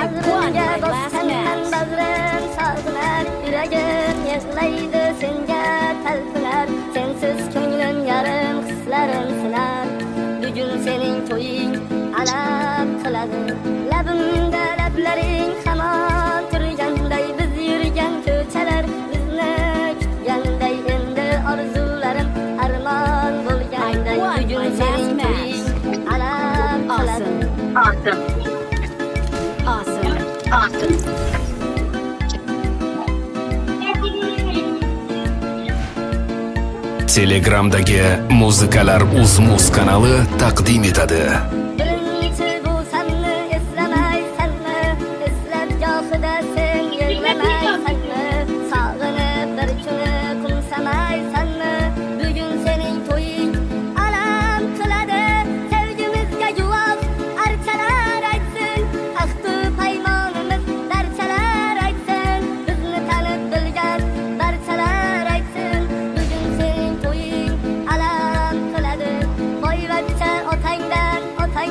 Bag'rimga bosganman bag'rim sog'inar, yuragim yig'laydi senga talpinar, sensiz ko'nglim yarim hislarim sinar. Bugun sening to'ying alab qiladi, labimda lablaring hamon turganday, biz yurgan ko'chalar bizni kutganday, endi orzularim armon bo'lganday. Bugun sening to'ying alab qiladi. Awesome. Telegramdagi Muzikalar Uz kanali taqdim etadi. Birinchi bo'lsamni eslamaysanmi? Eslab gohida sen yig'lamaysanmi? Sog'inib bir kuni qo'msamaysanmi? Bugun sening to'ying alam qiladi, sevgimizga guvoh archalar aytsin, ahdu paymonimiz darchalar aytsin, bizni tanib bilgan barchalar aytsin. Bugun sening to'ying alam qiladi, boyvachcha otangdan ota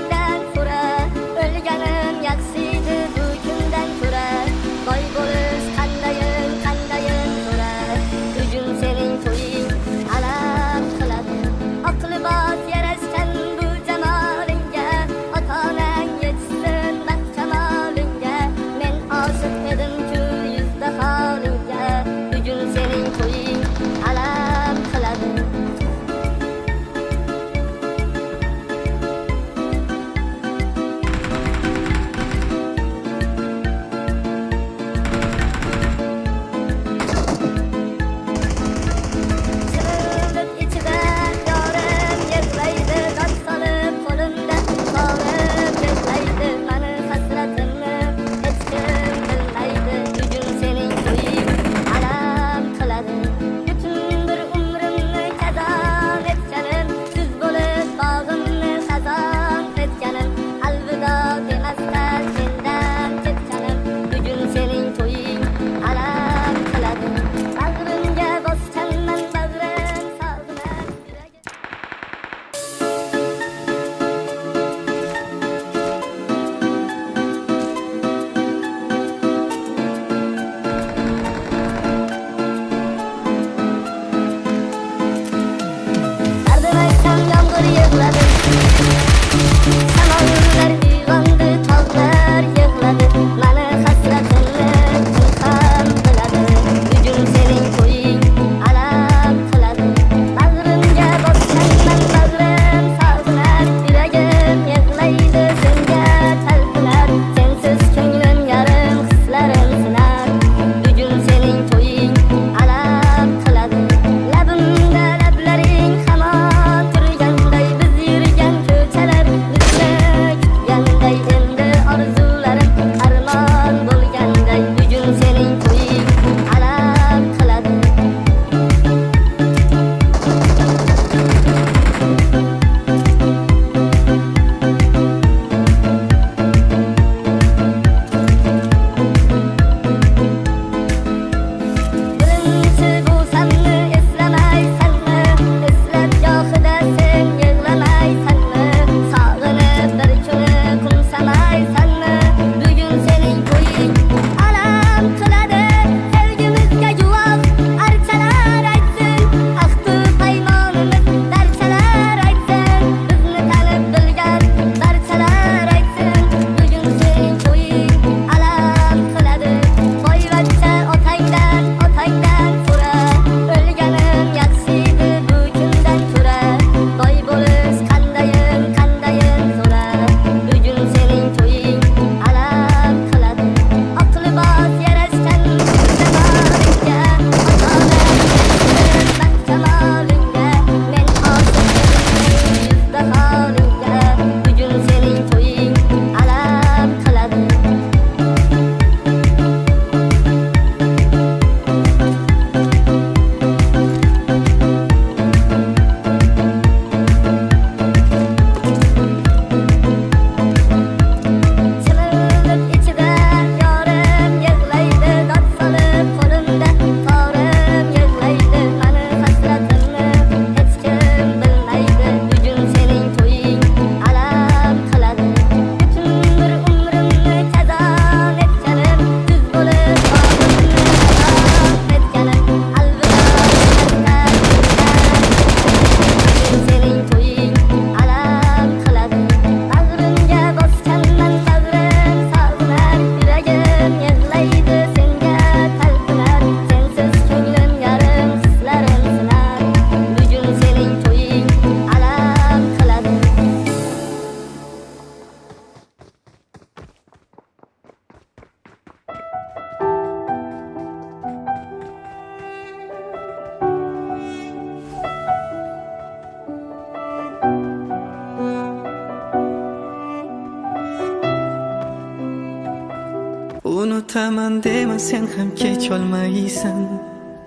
Unutaman dema sen ham kech olmaysan.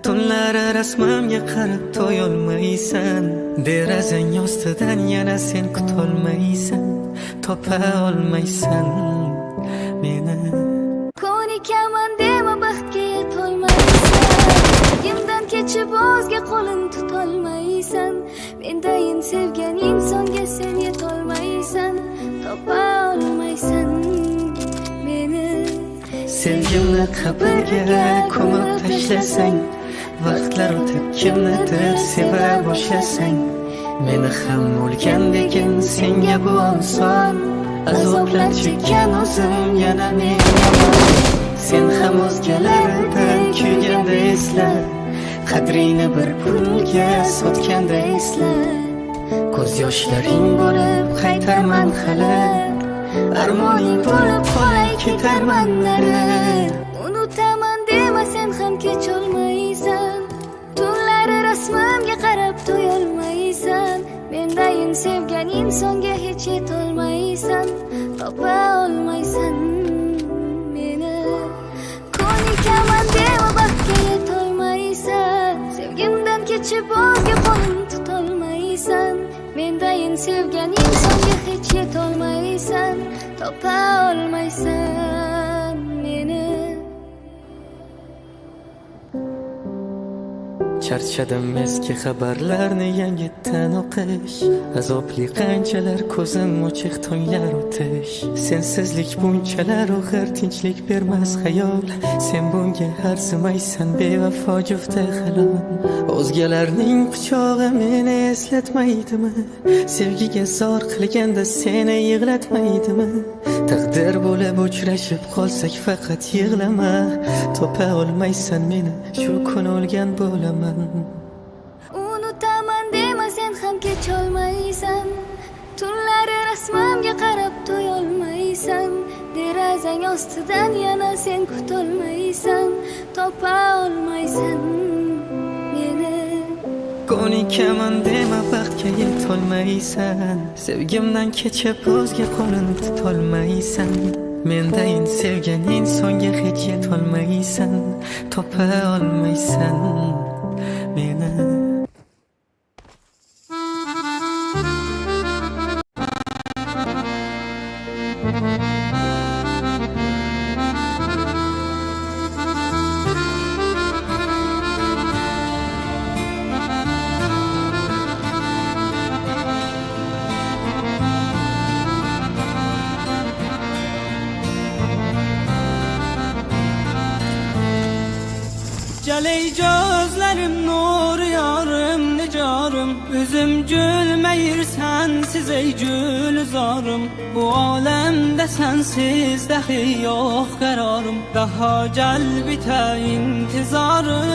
Tunlari rasmimga qarab to'yolmaysan. Derazang ostidan yana sen kutolmaysan. Topa olmaysan meni. Ko'nikaman dema baxtga yetolmaysan. Yimdan kechib o'zga qo'lin tutolmaysan. Mendayin sevgan insonga sen yetolmaysan. Topa olmaysan meni. Sevgimni qabrga ko'mib tashlasang, vaqtlar o'tib kimnidir seva boshlasang, meni ham o'lgandagin senga bu oson. Azoblar chekkan o'zim yana men yomon. Sen ham o'zgalardan kuyganda esla, qadringni bir pulga sotganda esla. Ko'z yoshlaring bo'lib qaytarman hali, armoning bo'lib qolay ketarman nari. Unutaman dema sen ham kech olmaysan. Tunlari rasmimga qarab to'yolmaysan. Mendayin sevgan insonga hech yetolmaysan. Topa olmaysan meni. Ko'nikaman dema baxtga yetolmaysan. Sevgimdan kechib o'zga qo'lim tutolmaysan. Mendayin sevgan insonga hech yetolmaysan. Topa olmaysan meni. Charchadim eski xabarlarni yangitdan o'qish. Azobli qanchalar ko'zim ochiq tonglar o'tish. Sensizlik bunchalar og'ir, tinchlik bermas xayol. Sen bunga arzimaysan, bevafo jufta halol. O'zgalarning quchog'i meni eslatmaydimi? Sevgiga zor qilganda seni yig'latmaydimi? Taqdir bo'lib uchrashib qolsak faqat yig'lama. Topa olmaysan meni, shu kun o'lgan bo'laman. Unutaman dema sen ham kech olmaysan. Tunlari rasmimga qarab to'yolmaysan. Derazang ostidan yana sen kutolmaysan. Topa olmaysan meni. Ko'nikaman dema baxtga yetolmaysan. Sevgimdan kechib o'zga qo'lin tutolmaysan. Mendayin sevgan insonga hech yetolmaysan. Topa olmaysan meni. Jaley gözlerim nur yarım nicarım. Üzüm gülmeyir sensiz ey gülzarım. Bu alemde sensiz dahi yok kararım. Daha gel bite intizarım.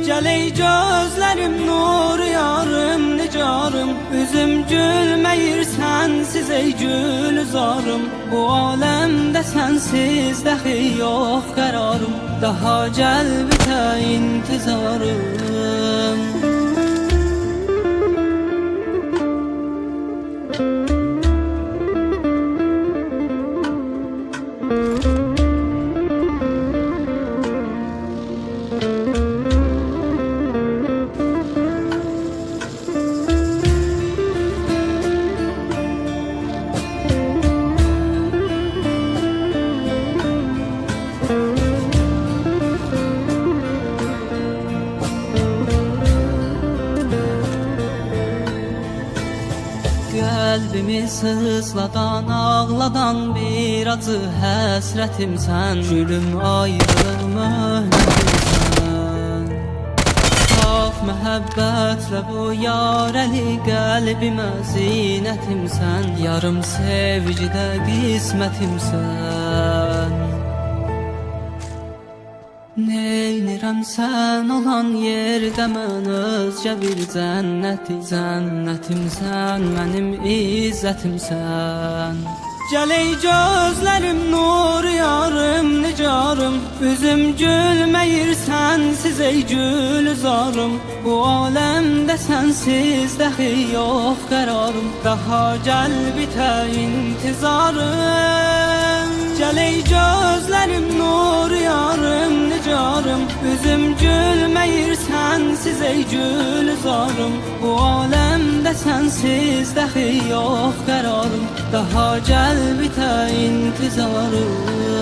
Jaley gözlerim nur yarım nicarım. Üzüm gülmeyir sensiz ey gülzarım. Bu alemde sensiz dahi yok kararım. Daha gel bite intizarım. Kalbimi sızladan, ağladan bir acı həsrətim sən. Gülüm ayrılıq möhnətim sən. Saf məhəbbətlə bu yarəli qəlbimə zinətim sən. Yarım sevgidə qismətim sən. Neynirəm sən olan yerdə mən özcə bir cənnətimsən, mənim izzətimsən. Jaley gözlerim nur yarım nicarım. Üzüm gülmeyir sensiz ey gülzarım. Bu alemde sensiz dahi yok kararım. Daha gel bite intizarım. Gəley gözlərim nur yarım nicarım Üzüm gülməyir sənsiz ey gülzarım Bu aləmdə sənsiz dəxi yox qərarım Daha gəl bitə intizarım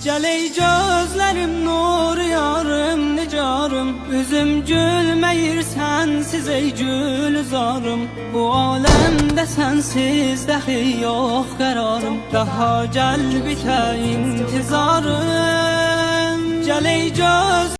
Gəley gözlərim nur yarım nicarım Üzüm gülməyir sənsiz ey gülzarım Bu aləmdə sənsiz dəxi yox qərarım Daha gəl bitə intizarım Gəley göz